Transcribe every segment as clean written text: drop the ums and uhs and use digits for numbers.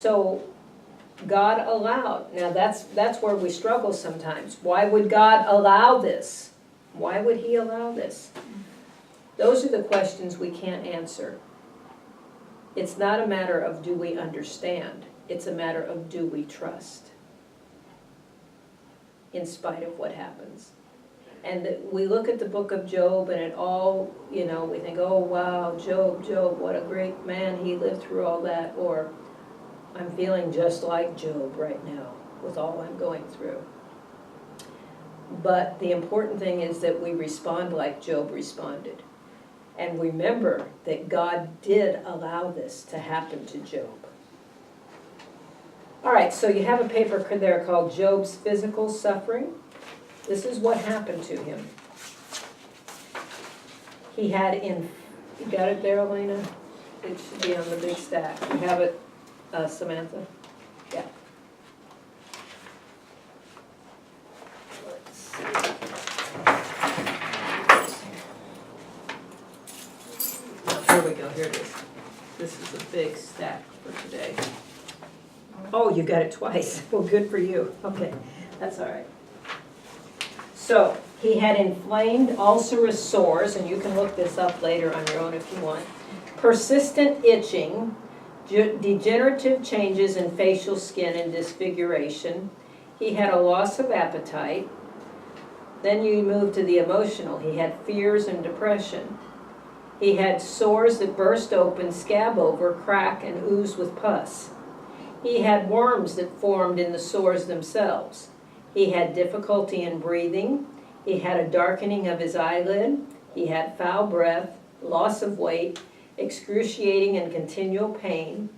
So God allowed. Now that's where we struggle sometimes. Why would God allow this? Why would he allow this? Those are the questions we can't answer. It's not a matter of do we understand. It's a matter of do we trust in spite of what happens. And we look at the book of Job and it all, we think, oh wow, Job, what a great man, he lived through all that. Or I'm feeling just like Job right now with all I'm going through. But the important thing is that we respond like Job responded. And remember that God did allow this to happen to Job. All right, so you have a paper there called Job's Physical Suffering. This is what happened to him. He had you got it there, Elena? It should be on the big stack. You have it, Samantha? Yeah. Let's see. Here we go, here it is. This is a big stack for today. Oh, you got it twice. Well, good for you. Okay, that's all right. So, he had inflamed ulcerous sores, and you can look this up later on your own if you want. Persistent itching, degenerative changes in facial skin and disfiguration. He had a loss of appetite. Then you move to the emotional. He had fears and depression. He had sores that burst open, scab over, crack, and ooze with pus. He had worms that formed in the sores themselves. He had difficulty in breathing. He had a darkening of his eyelid. He had foul breath, loss of weight, excruciating and continual pain,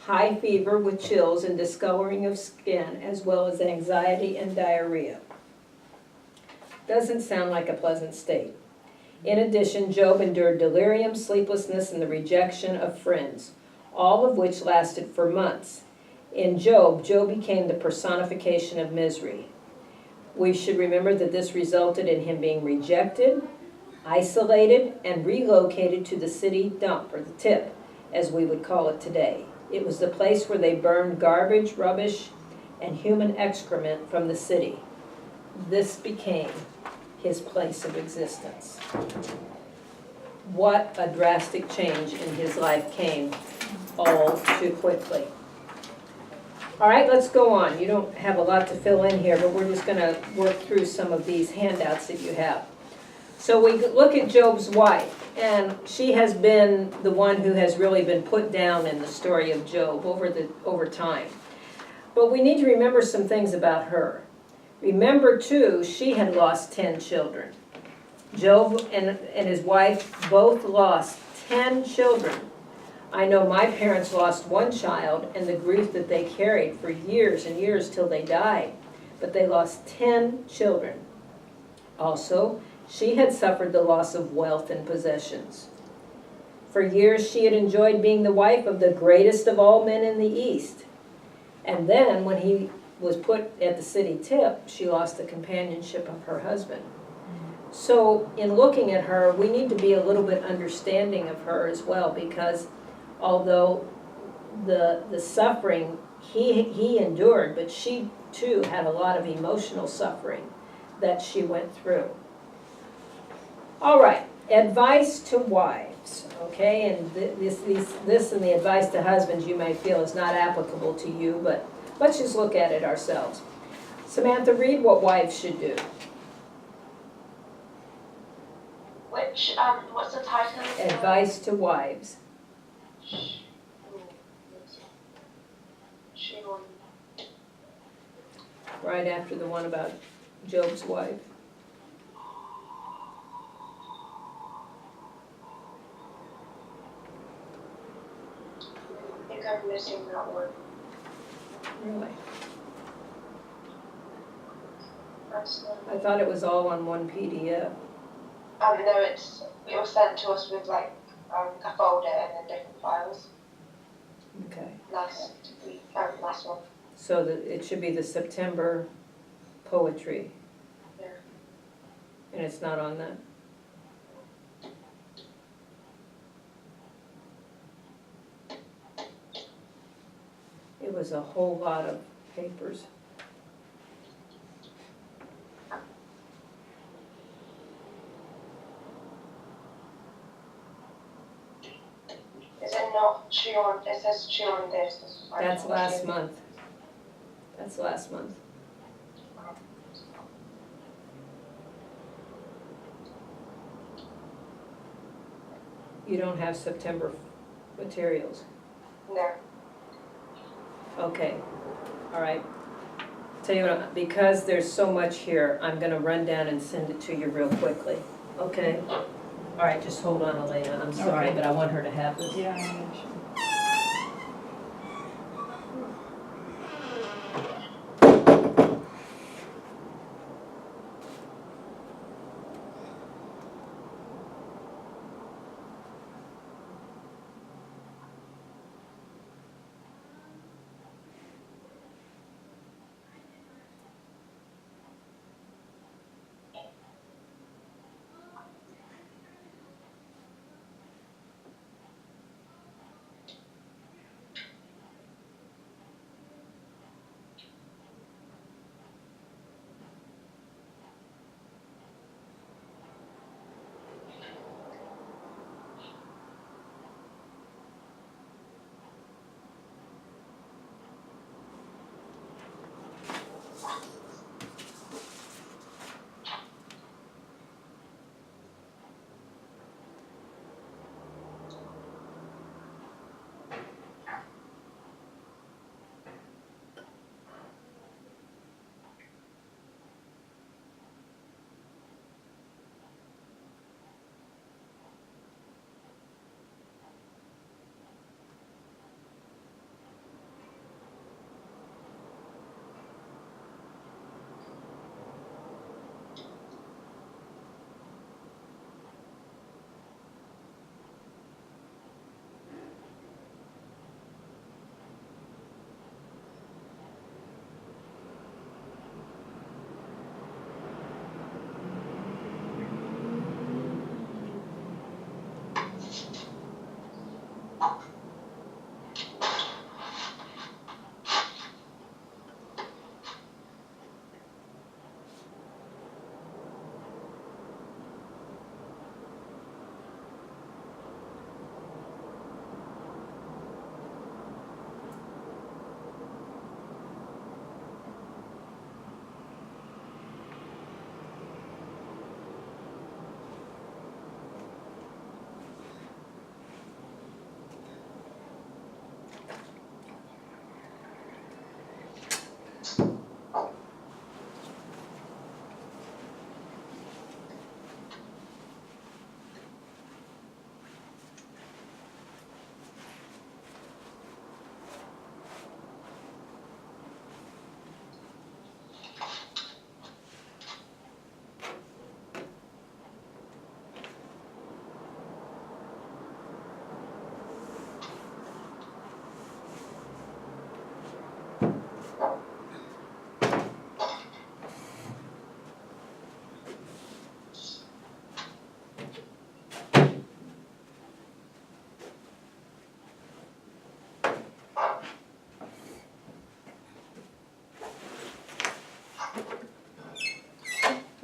high fever with chills and discoloring of skin, as well as anxiety and diarrhea. Doesn't sound like a pleasant state. In addition, Job endured delirium, sleeplessness, and the rejection of friends, all of which lasted for months. In Job became the personification of misery. We should remember that this resulted in him being rejected, isolated, and relocated to the city dump, or the tip, as we would call it today. It was the place where they burned garbage, rubbish, and human excrement from the city. This became his place of existence. What a drastic change in his life came all too quickly. All right, let's go on. You don't have a lot to fill in here, but we're just going to work through some of these handouts that you have. So we look at Job's wife, and she has been the one who has really been put down in the story of Job over time. But we need to remember some things about her. Remember, too, she had lost 10 children. Job and his wife both lost 10 children. I know my parents lost one child and the grief that they carried for years and years till they died. But they lost 10 children. Also, she had suffered the loss of wealth and possessions. For years she had enjoyed being the wife of the greatest of all men in the East. And then when he was put at the city tip, she lost the companionship of her husband. So in looking at her, we need to be a little bit understanding of her as well, because although the suffering he endured, but she too had a lot of emotional suffering that she went through. All right, advice to wives, okay? And this and the advice to husbands you may feel is not applicable to you, but let's just look at it ourselves. Samantha, read what wives should do. What's the title? Advice to wives. Right after the one about Job's wife. I think I'm missing that one. Really? I I thought it was all on one PDF. No, it was sent to us with like a folder and then different files. Okay. Last one. So it should be the September poetry. Yeah. And it's not on that? It was a whole lot of papers. Is it not due on, it says due on this. That's last month. That's last month. You don't have September materials. No. Okay, all right. Tell you what, because there's so much here, I'm gonna run down and send it to you real quickly, okay? All right, just hold on, Elena, I'm sorry, right. but I want her to have this. Yeah, sure.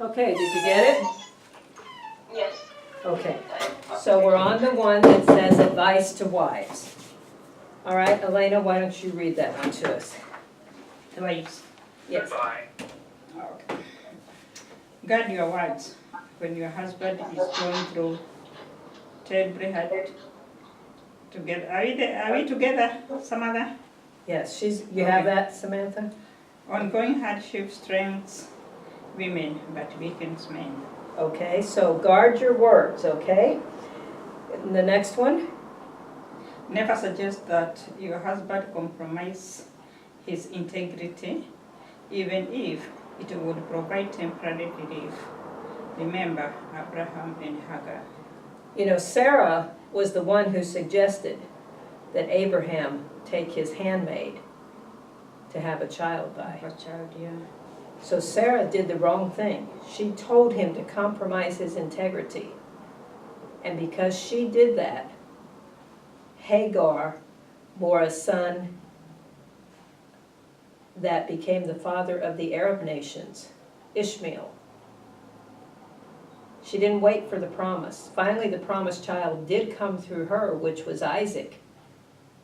Okay, did you get it? Yes. Okay, so we're on the one that says advice to wives. All right, Elena, why don't you read that one to us? Wives. Yes. Okay. Guard your words when your husband is going through terribly hard. Together, are we together, Samantha? Yes, you have that, Samantha? Ongoing hardship strengthens women, but weakens men. Okay, so guard your words, okay? And the next one? Never suggest that your husband compromise his integrity, even if it would provide temporary relief. Remember Abraham and Hagar. You know, Sarah was the one who suggested that Abraham take his handmaid to have a child by. A child, yeah. So Sarah did the wrong thing. She told him to compromise his integrity. And because she did that, Hagar bore a son that became the father of the Arab nations, Ishmael. She didn't wait for the promise. Finally, the promised child did come through her, which was Isaac.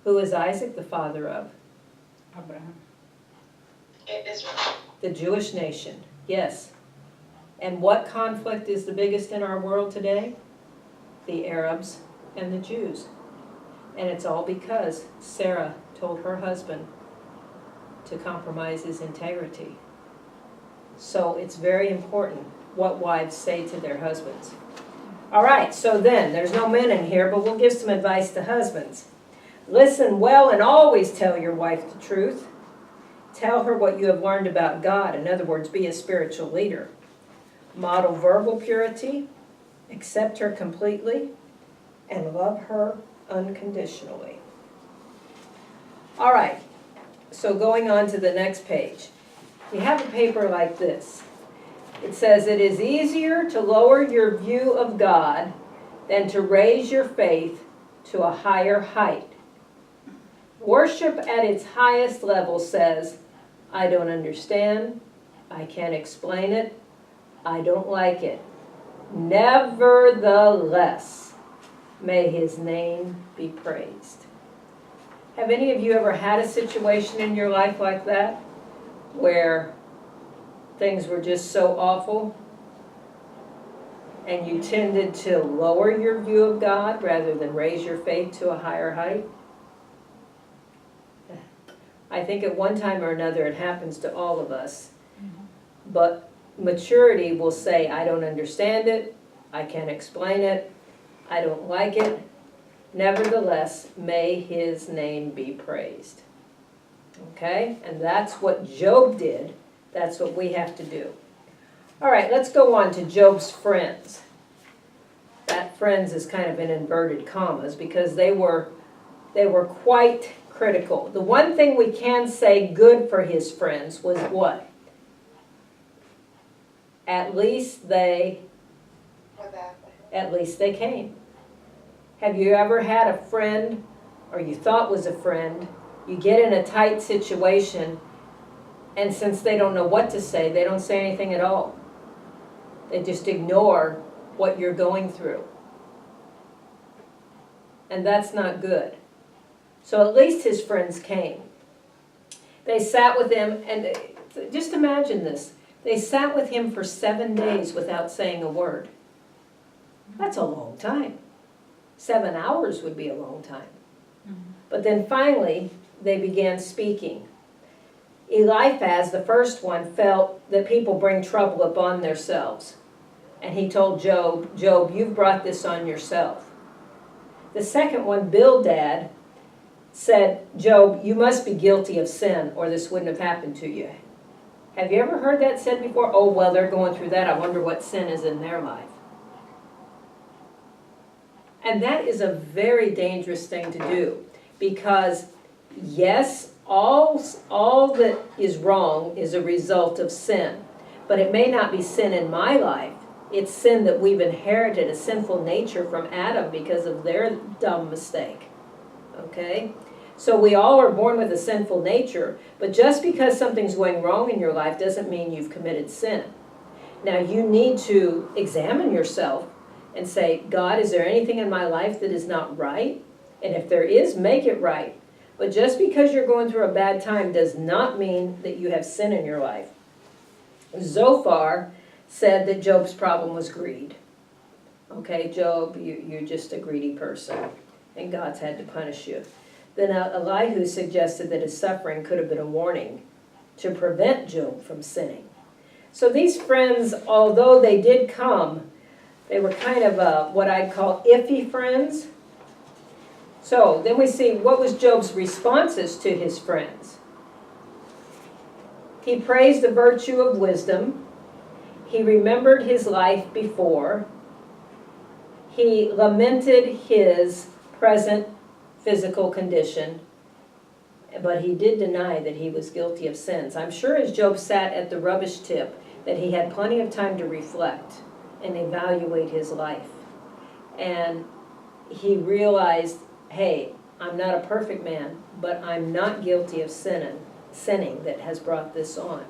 Who is Isaac the father of? Abraham. Israel. The Jewish nation, yes. And what conflict is the biggest in our world today? The Arabs and the Jews. And it's all because Sarah told her husband to compromise his integrity. So it's very important what wives say to their husbands. All right, so then, there's no men in here, but we'll give some advice to husbands. Listen well and always tell your wife the truth. Tell her what you have learned about God. In other words, be a spiritual leader. Model verbal purity, accept her completely, and love her unconditionally. All right, so going on to the next page. You have a paper like this. It says, it is easier to lower your view of God than to raise your faith to a higher height. Worship at its highest level says, I don't understand, I can't explain it, I don't like it. Nevertheless, may his name be praised. Have any of you ever had a situation in your life like that, where things were just so awful, and you tended to lower your view of God rather than raise your faith to a higher height? I think at one time or another it happens to all of us. But maturity will say, I don't understand it, I can't explain it, I don't like it. Nevertheless, may his name be praised. Okay? And that's what Job did. That's what we have to do. All right, let's go on to Job's friends. That friends is kind of in inverted commas because they were quite critical. The one thing we can say good for his friends was what? At least they came. Have you ever had a friend, or you thought was a friend, you get in a tight situation, and since they don't know what to say, they don't say anything at all. They just ignore what you're going through. And that's not good. So at least his friends came. They sat with him, and just imagine this. They sat with him for 7 days without saying a word. That's a long time. 7 hours would be a long time. But then finally, they began speaking. Eliphaz, the first one, felt that people bring trouble upon themselves. And he told Job, Job, you've brought this on yourself. The second one, Bildad, said, Job, you must be guilty of sin or this wouldn't have happened to you. Have you ever heard that said before? Oh, well, they're going through that. I wonder what sin is in their life. And that is a very dangerous thing to do because, yes, all that is wrong is a result of sin. But it may not be sin in my life. It's sin that we've inherited, a sinful nature from Adam because of their dumb mistake. Okay? So we all are born with a sinful nature, but just because something's going wrong in your life doesn't mean you've committed sin. Now you need to examine yourself and say, God, is there anything in my life that is not right? And if there is, make it right. But just because you're going through a bad time does not mean that you have sin in your life. Zophar said that Job's problem was greed. Okay, Job, you're just a greedy person, and God's had to punish you. Then Elihu suggested that his suffering could have been a warning to prevent Job from sinning. So these friends, although they did come, they were kind of what I'd call iffy friends. So then we see what was Job's responses to his friends. He praised the virtue of wisdom. He remembered his life before. He lamented his present physical condition, but he did deny that he was guilty of sins. I'm sure as Job sat at the rubbish tip that he had plenty of time to reflect and evaluate his life. And he realized, hey, I'm not a perfect man, but I'm not guilty of sinning. sinning that has brought this on.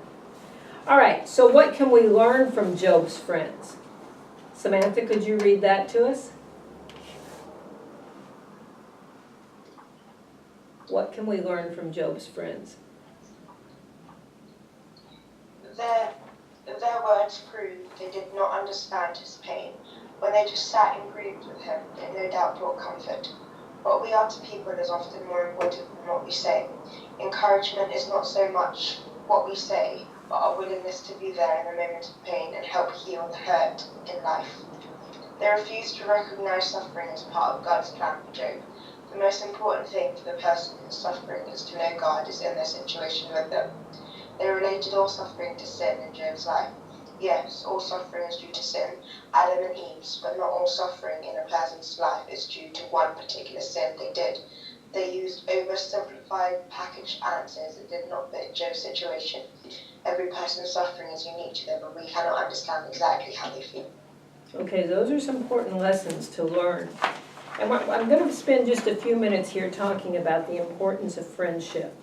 All right, so what can we learn from Job's friends? Samantha, could you read that to us? What can we learn from Job's friends? Their words prove they did not understand his pain. When they just sat and grieved with him, it no doubt brought comfort. What we are to people is often more important than what we say. Encouragement is not so much what we say, but our willingness to be there in the moment of pain and help heal the hurt in life. They refuse to recognize suffering as part of God's plan for Job. The most important thing for the person who's suffering is to know God is in their situation with them. They related all suffering to sin in Job's life. Yes, all suffering is due to sin, Adam and Eve's, but not all suffering in a person's life is due to one particular sin they did. They used oversimplified, packaged answers that did not fit Job's situation. Every person's suffering is unique to them, and we cannot understand exactly how they feel. Okay, those are some important lessons to learn. And I'm going to spend just a few minutes here talking about the importance of friendship.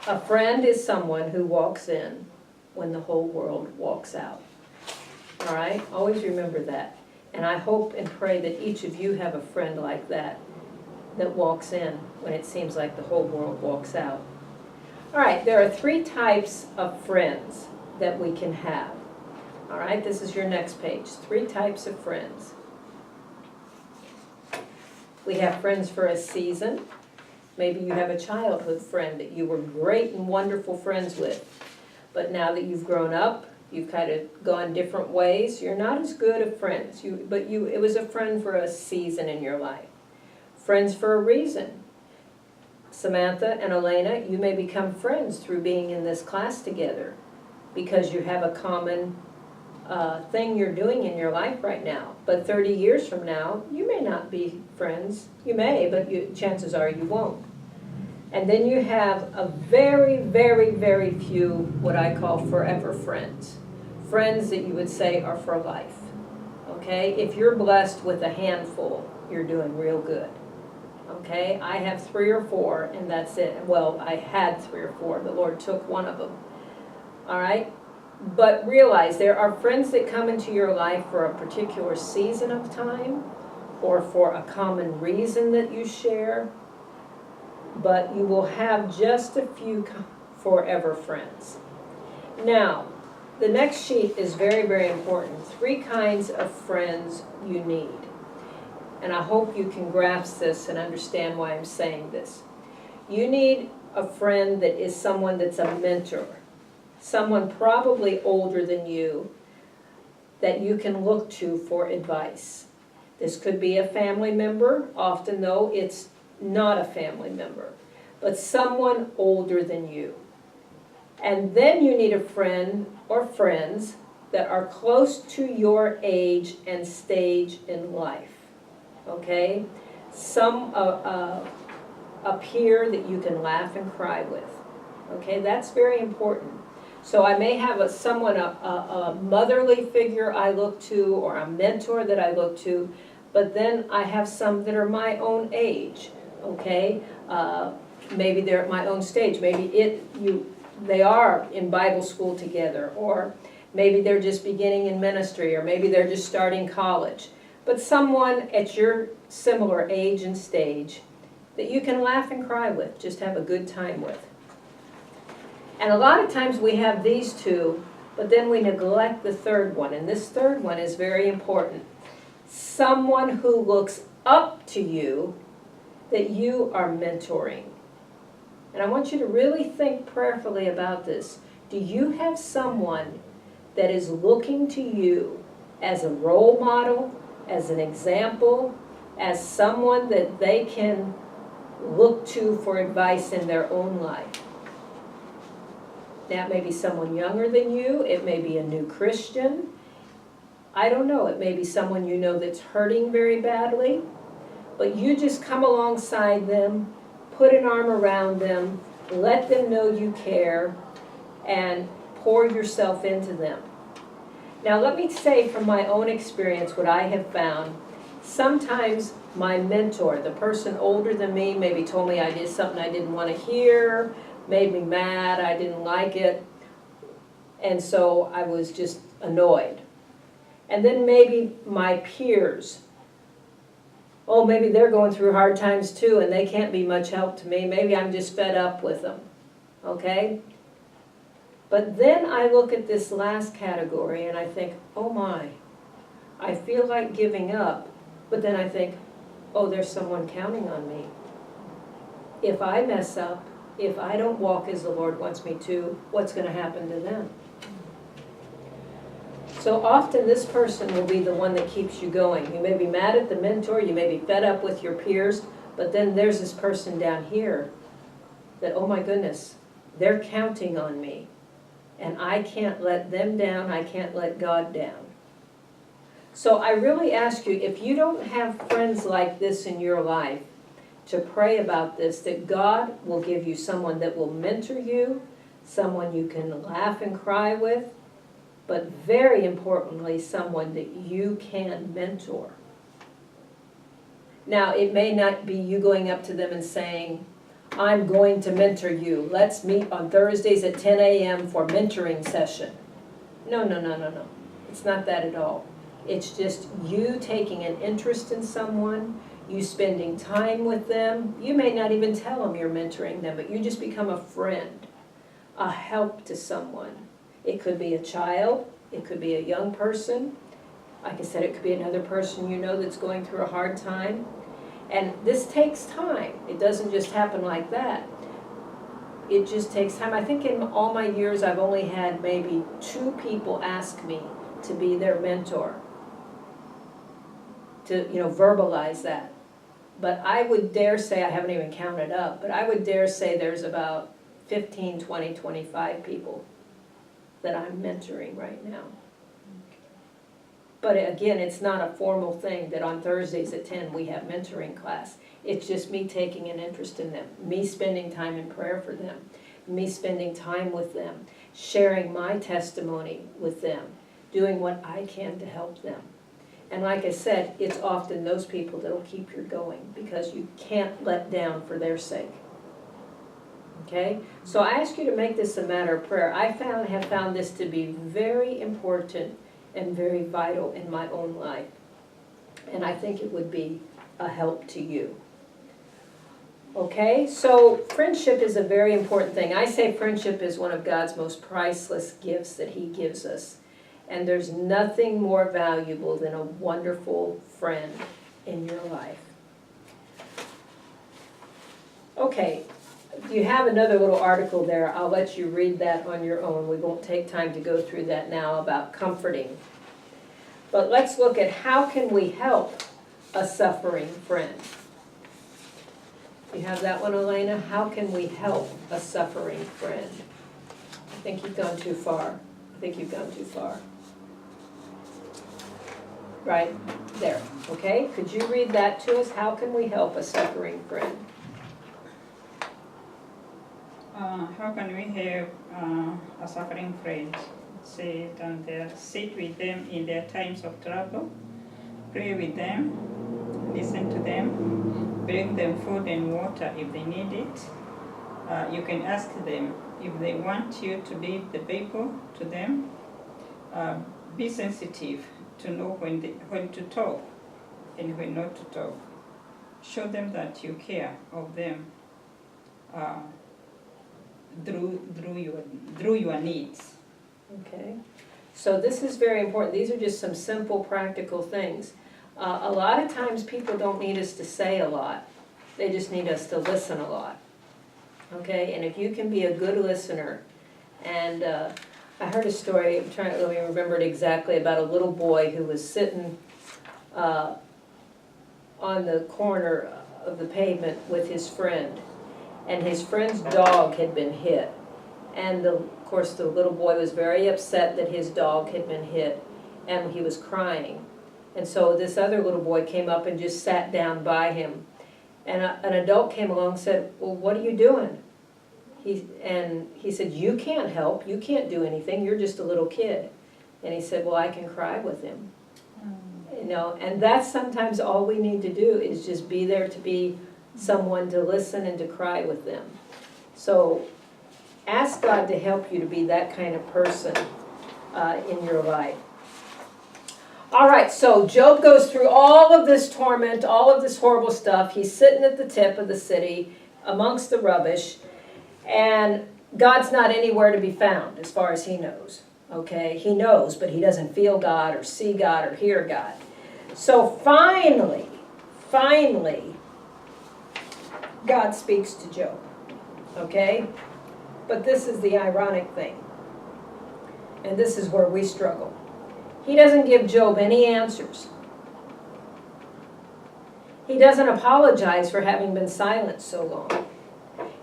A friend is someone who walks in when the whole world walks out. All right? Always remember that. And I hope and pray that each of you have a friend like that walks in when it seems like the whole world walks out. All right, there are 3 types of friends that we can have. All right, this is your next page. 3 types of friends. We have friends for a season. Maybe you have a childhood friend that you were great and wonderful friends with. But now that you've grown up, you've kind of gone different ways, you're not as good of friends. It was a friend for a season in your life. Friends for a reason. Samantha and Elena, you may become friends through being in this class together because you have a common thing you're doing in your life right now. But 30 years from now, you may not be friends. You may, but chances are you won't. And then you have a very, very, very few what I call forever friends. Friends that you would say are for life. Okay? If you're blessed with a handful, you're doing real good. Okay? I have 3 or 4, and that's it. Well, I had 3 or 4. The Lord took one of them. All right? But realize there are friends that come into your life for a particular season of time or for a common reason that you share. But you will have just a few forever friends. Now, the next sheet is very, very important. 3 kinds of friends you need. And I hope you can grasp this and understand why I'm saying this. You need a friend that is someone that's a mentor. Someone probably older than you that you can look to for advice. This could be a family member, often though it's not a family member, but someone older than you. And then you need a friend or friends that are close to your age and stage in life. Okay? Some up here that you can laugh and cry with. Okay? That's very important. So I may have a motherly figure I look to or a mentor that I look to, but then I have some that are my own age. Okay? Maybe they're at my own stage. Maybe they are in Bible school together, or maybe they're just beginning in ministry, or maybe they're just starting college. But someone at your similar age and stage that you can laugh and cry with, just have a good time with. And a lot of times we have these 2, but then we neglect the 3rd one. And this 3rd one is very important. Someone who looks up to you that you are mentoring. And I want you to really think prayerfully about this. Do you have someone that is looking to you as a role model, as an example, as someone that they can look to for advice in their own life? That may be someone younger than you. It may be a new Christian. I don't know. It may be someone you know that's hurting very badly. But you just come alongside them, put an arm around them, let them know you care, and pour yourself into them. Now let me say from my own experience what I have found. Sometimes my mentor, the person older than me, maybe told me I did something I didn't want to hear, made me mad, I didn't like it, and so I was just annoyed. And then maybe my peers, oh, maybe they're going through hard times too and they can't be much help to me, maybe I'm just fed up with them, okay? But then I look at this last category and I think, oh my, I feel like giving up, but then I think, oh, there's someone counting on me. If I mess up, if I don't walk as the Lord wants me to, what's going to happen to them? So often this person will be the one that keeps you going. You may be mad at the mentor, you may be fed up with your peers, but then there's this person down here that, oh my goodness, they're counting on me. And I can't let them down, I can't let God down. So I really ask you, if you don't have friends like this in your life, to pray about this, that God will give you someone that will mentor you, someone you can laugh and cry with, but very importantly, someone that you can mentor. Now, it may not be you going up to them and saying, I'm going to mentor you. Let's meet on Thursdays at 10 a.m. for mentoring session. No. It's not that at all. It's just you taking an interest in someone, you spending time with them. You may not even tell them you're mentoring them, but you just become a friend, a help to someone. It could be a child, it could be a young person. Like I said, it could be another person you know that's going through a hard time. And this takes time. It doesn't just happen like that. It just takes time. I think in all my years I've only had maybe 2 people ask me to be their mentor, to verbalize that. But I would dare say, I haven't even counted up, but I would dare say there's about 15, 20, 25 people that I'm mentoring right now. But again, it's not a formal thing that on Thursdays at 10 we have mentoring class. It's just me taking an interest in them, me spending time in prayer for them, me spending time with them, sharing my testimony with them, doing what I can to help them. And like I said, it's often those people that'll keep you going because you can't let down for their sake. Okay? So I ask you to make this a matter of prayer. I have found this to be very important and very vital in my own life. And I think it would be a help to you. Okay? So friendship is a very important thing. I say friendship is one of God's most priceless gifts that He gives us. And there's nothing more valuable than a wonderful friend in your life. Okay, you have another little article there. I'll let you read that on your own. We won't take time to go through that now about comforting. But let's look at how can we help a suffering friend. You have that one, Elena? How can we help a suffering friend? I think you've gone too far. Right there, okay? Could you read that to us? How can we help a suffering friend? How can we help a suffering friend? Say down there, sit with them in their times of trouble, pray with them, listen to them, bring them food and water if they need it. You can ask them if they want you to lead the people to them. Be sensitive to know when to talk and when not to talk. Show them that you care of them through your needs. Okay, so this is very important. These are just some simple practical things. A lot of times people don't need us to say a lot. They just need us to listen a lot. Okay, and if you can be a good listener, and I heard a story, I'm trying to let me remember it exactly, about a little boy who was sitting on the corner of the pavement with his friend, and his friend's dog had been hit. And of course the little boy was very upset that his dog had been hit, and he was crying. And so this other little boy came up and just sat down by him. And an adult came along and said, well, what are you doing? He said, you can't help, you can't do anything, you're just a little kid. And he said, well, I can cry with him. And that's sometimes all we need to do, is just be there to be someone to listen and to cry with them. So Ask God to help you to be that kind of person in your life. All right, so Job goes through all of this torment, all of this horrible stuff. He's sitting at the tip of the city amongst the rubbish, and God's not anywhere to be found as far as he knows. Okay, he knows, but he doesn't feel God or see God or hear God. So finally, God speaks to Job. Okay? But this is the ironic thing. And this is where we struggle. He doesn't give Job any answers. He doesn't apologize for having been silent so long.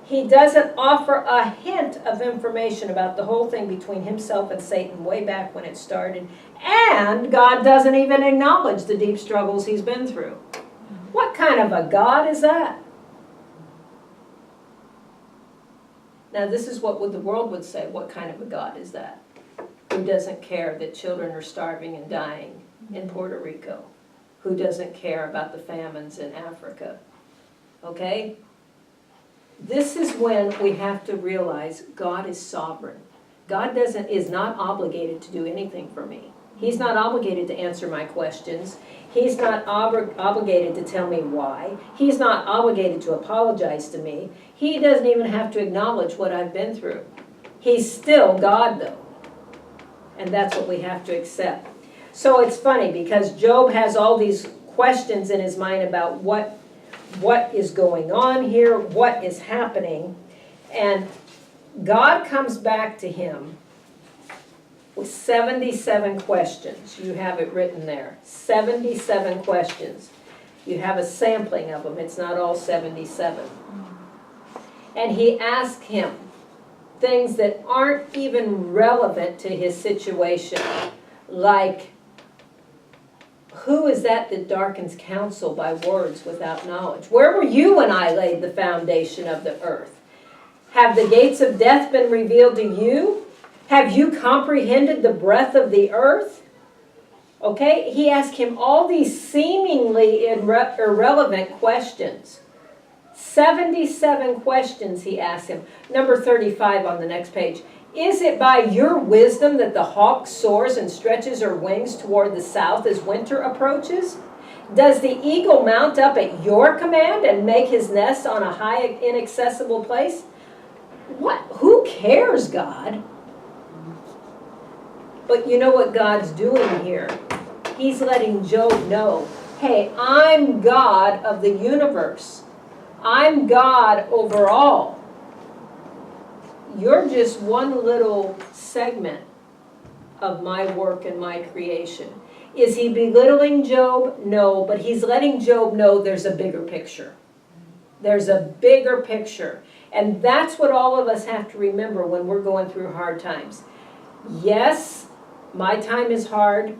He doesn't offer a hint of information about the whole thing between himself and Satan way back when it started. And God doesn't even acknowledge the deep struggles he's been through. What kind of a God is that? Now this is what the world would say. What kind of a God is that? Who doesn't care that children are starving and dying in Puerto Rico? Who doesn't care about the famines in Africa? Okay? This is when we have to realize God is sovereign. God is not obligated to do anything for me. He's not obligated to answer my questions. He's not obligated to tell me why. He's not obligated to apologize to me. He doesn't even have to acknowledge what I've been through. He's still God, though. And that's what we have to accept. So it's funny because Job has all these questions in his mind about what is going on here, what is happening. And God comes back to him with 77 questions. You have it written there. 77 questions. You have a sampling of them. It's not all 77. And he asked him things that aren't even relevant to his situation, like, who is that darkens counsel by words without knowledge? Where were you when I laid the foundation of the earth? Have the gates of death been revealed to you? Have you comprehended the breadth of the earth? Okay, he asked him all these seemingly irrelevant questions. 77 questions he asked him. Number 35 on the next page. Is it by your wisdom that the hawk soars and stretches her wings toward the south as winter approaches? Does the eagle mount up at your command and make his nest on a high, inaccessible place? What? Who cares, God? But you know what God's doing here? He's letting Job know, hey, I'm God of the universe. I'm God over all. You're just one little segment of my work and my creation. Is he belittling Job? No, but he's letting Job know there's a bigger picture. There's a bigger picture. And that's what all of us have to remember when we're going through hard times. Yes, my time is hard,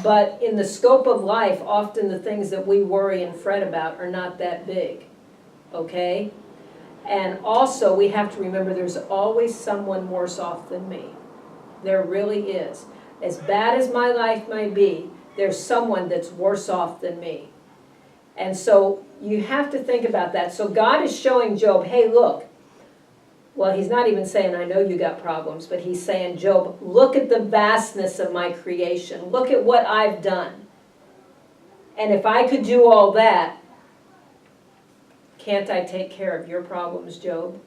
but in the scope of life, often the things that we worry and fret about are not that big. Okay? And also, we have to remember there's always someone worse off than me. There really is. As bad as my life might be, there's someone that's worse off than me. And so you have to think about that. So God is showing Job, hey, look. Well, he's not even saying, I know you got problems, but he's saying, Job, look at the vastness of my creation. Look at what I've done. And if I could do all that, can't I take care of your problems, Job?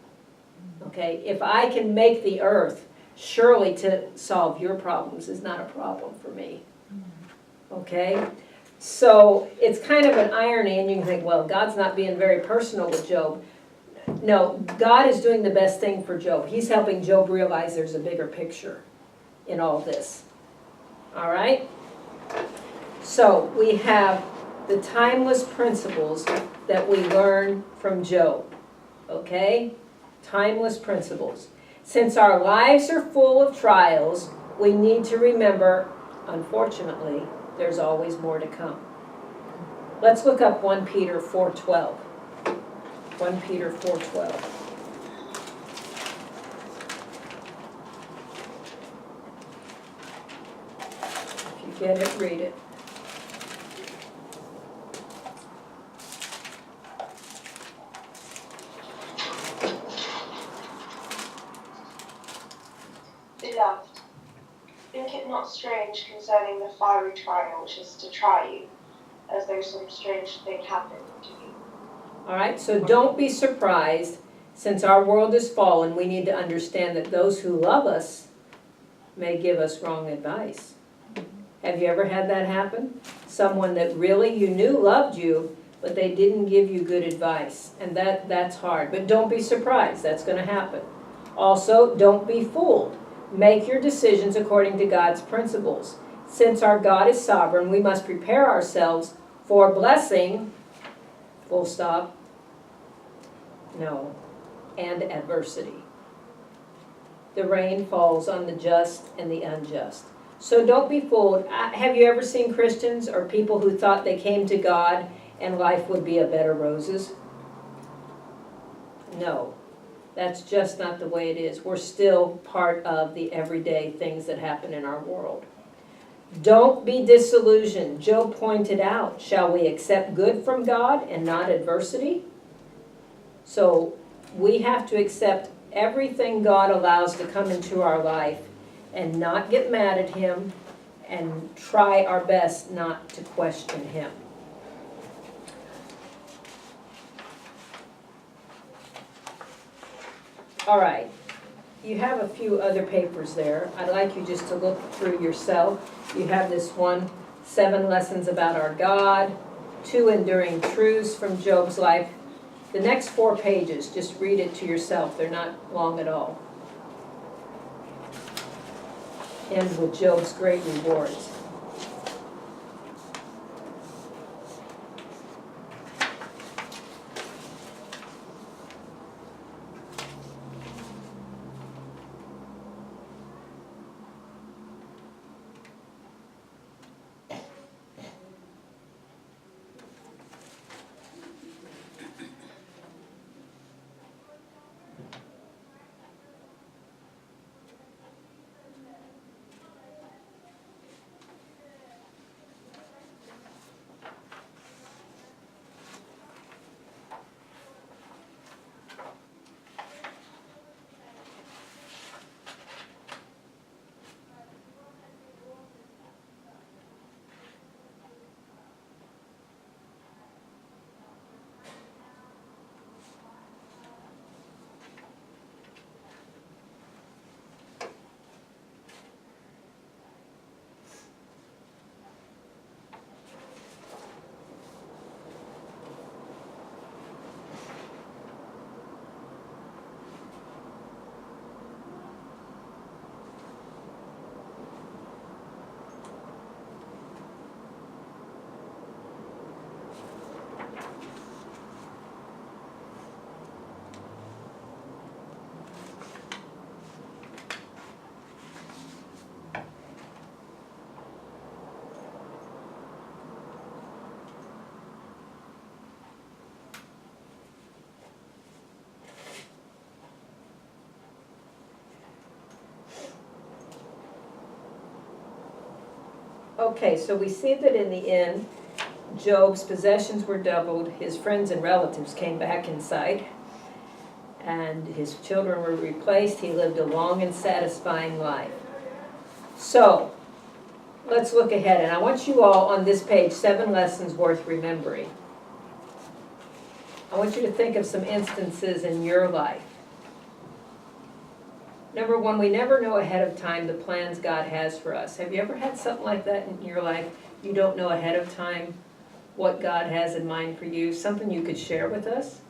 Okay, if I can make the earth, surely to solve your problems is not a problem for me. Okay, so it's kind of an irony, and you can think, well, God's not being very personal with Job. No, God is doing the best thing for Job. He's helping Job realize there's a bigger picture in all this. All right? So we have the timeless principles that we learn from Job. Okay? Timeless principles. Since our lives are full of trials, we need to remember, unfortunately, there's always more to come. Let's look up 1 Peter 4:12. 1 Peter 4:12. If you get it, read it. Beloved, think it not strange concerning the fiery trial which is to try you, as though some strange thing happened to you. All right, so don't be surprised. Since our world is fallen, we need to understand that those who love us may give us wrong advice. Have you ever had that happen? Someone that really you knew loved you, but they didn't give you good advice. And that's hard. But don't be surprised. That's going to happen. Also, don't be fooled. Make your decisions according to God's principles. Since our God is sovereign, we must prepare ourselves for blessing, full stop, no, and adversity. The rain falls on the just and the unjust. So don't be fooled. Have you ever seen Christians or people who thought they came to God and life would be a bed of roses? No, that's just not the way it is. We're still part of the everyday things that happen in our world. Don't be disillusioned. Job pointed out, shall we accept good from God and not adversity? So we have to accept everything God allows to come into our life and not get mad at Him and try our best not to question Him. All right, you have a few other papers there. I'd like you just to look through yourself. You have this one, 7 lessons about our God, 2 enduring truths from Job's life. The next 4 pages, just read it to yourself. They're not long at all. End with Job's great rewards. Okay, so we see that in the end, Job's possessions were doubled, his friends and relatives came back in sight, and his children were replaced. He lived a long and satisfying life. So, let's look ahead, and I want you all on this page, 7 lessons worth remembering. I want you to think of some instances in your life. Number 1, we never know ahead of time the plans God has for us. Have you ever had something like that in your life? You don't know ahead of time what God has in mind for you? Something you could share with us?